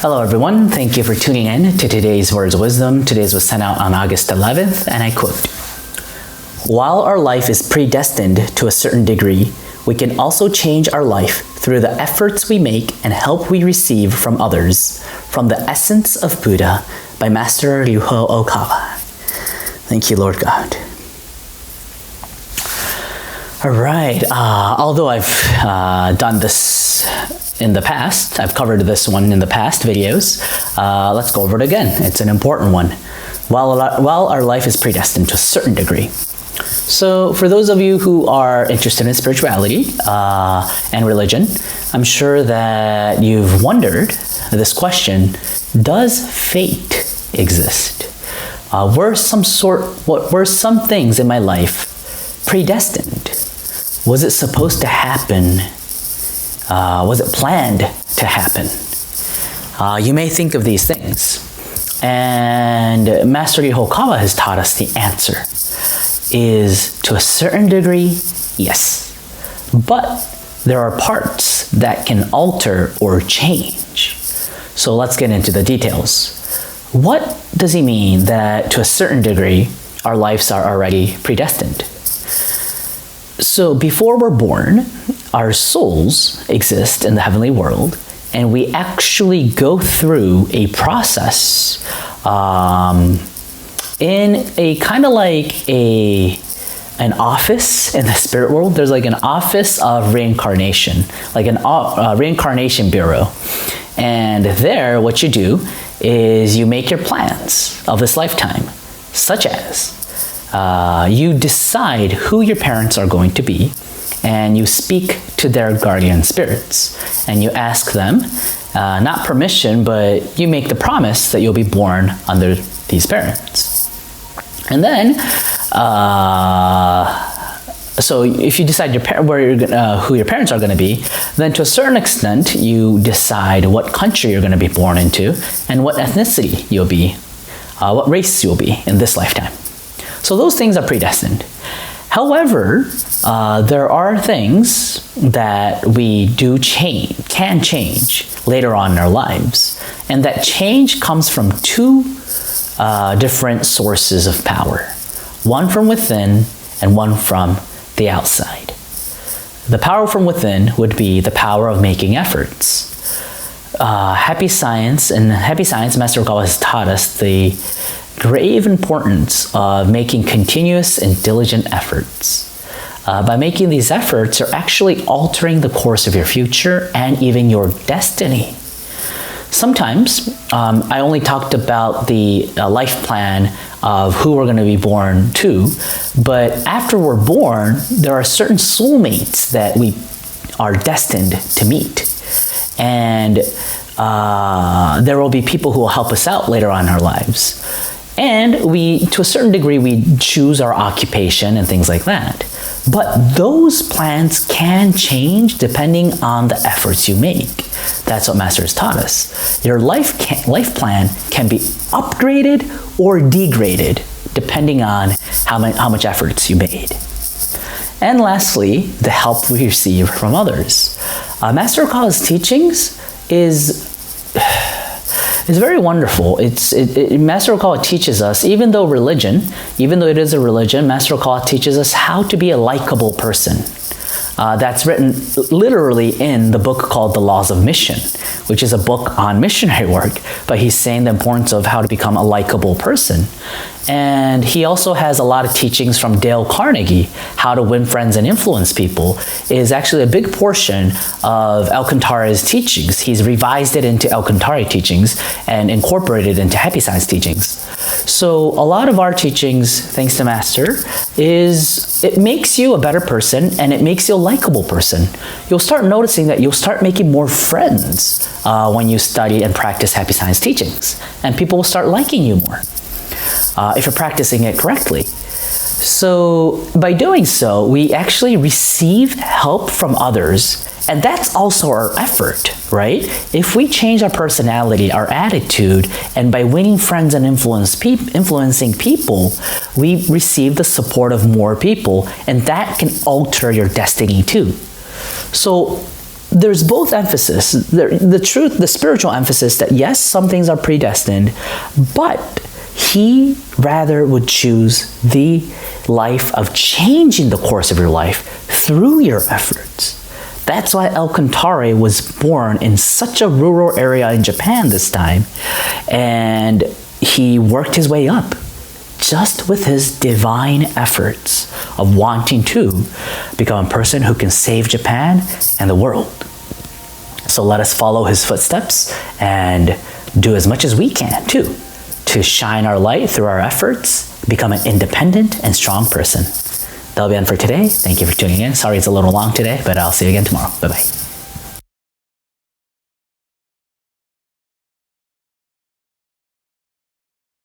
Hello everyone, thank you for tuning in to today's Words of Wisdom. Today's was sent out on August 11th, and I quote, "While our life is predestined to a certain degree, we can also change our life through the efforts we make and help we receive from others. From the Essence of Buddha by Master Ryuho Okawa." Thank you, Lord God. All right, although I've done this in the past, I've covered this one in the past videos, let's go over it again. It's an important one. While our life is predestined to a certain degree. So for those of you who are interested in spirituality and religion, I'm sure that you've wondered this question: does fate exist? Were some things in my life predestined? Was it supposed to happen? Was it planned to happen? You may think of these things. And Master Ryuho Okawa has taught us the answer is, to a certain degree, yes. But there are parts that can alter or change. So let's get into the details. What does he mean that to a certain degree, our lives are already predestined? So before we're born, our souls exist in the heavenly world, and we actually go through a process in a kind of like an office in the spirit world. There's like an office of reincarnation, like a reincarnation bureau. And there, what you do is you make your plans of this lifetime, such as you decide who your parents are going to be, and you speak to their guardian spirits, and you ask them, not permission, but you make the promise that you'll be born under these parents. And then, so if you decide who your parents are going to be, then to a certain extent, you decide what country you're going to be born into, and what ethnicity you'll be, what race you'll be in this lifetime. So those things are predestined. However, there are things that we can change later on in our lives. And that change comes from two different sources of power. One from within and one from the outside. The power from within would be the power of making efforts. Happy Science, Master Okawa has taught us the grave importance of making continuous and diligent efforts. By making these efforts, you're actually altering the course of your future and even your destiny. Sometimes, I only talked about the life plan of who we're going to be born to, but after we're born, there are certain soulmates that we are destined to meet. And there will be people who will help us out later on in our lives. And to a certain degree, we choose our occupation and things like that. But those plans can change depending on the efforts you make. That's what Master has taught us. Your life plan can be upgraded or degraded depending on how much efforts you made. And lastly, the help we receive from others. Master Okawa's teachings is very wonderful. Master Okawa teaches us, even though it is a religion, Master Okawa teaches us how to be a likable person. That's written literally in the book called The Laws of Mission, which is a book on missionary work, but he's saying the importance of how to become a likable person. And he also has a lot of teachings from Dale Carnegie. How to Win Friends and Influence People is actually a big portion of Alcantara's teachings. He's revised it into Alcantara teachings and incorporated into Happy Science teachings. So a lot of our teachings, thanks to Master, it makes you a better person and it makes you a likable person. You'll start noticing that you'll start making more friends when you study and practice Happy Science teachings. And people will start liking you more. If you're practicing it correctly. So by doing so, we actually receive help from others, and that's also our effort, right? If we change our personality, our attitude, and by winning friends and influencing people, we receive the support of more people, and that can alter your destiny too. So there's both emphasis. The spiritual emphasis that yes, some things are predestined, but he rather would choose the life of changing the course of your life through your efforts. That's why El Cantare was born in such a rural area in Japan this time, and he worked his way up just with his divine efforts of wanting to become a person who can save Japan and the world. So let us follow his footsteps and do as much as we can too to shine our light through our efforts, become an independent and strong person. That'll be it for today. Thank you for tuning in. Sorry it's a little long today, but I'll see you again tomorrow. Bye-bye.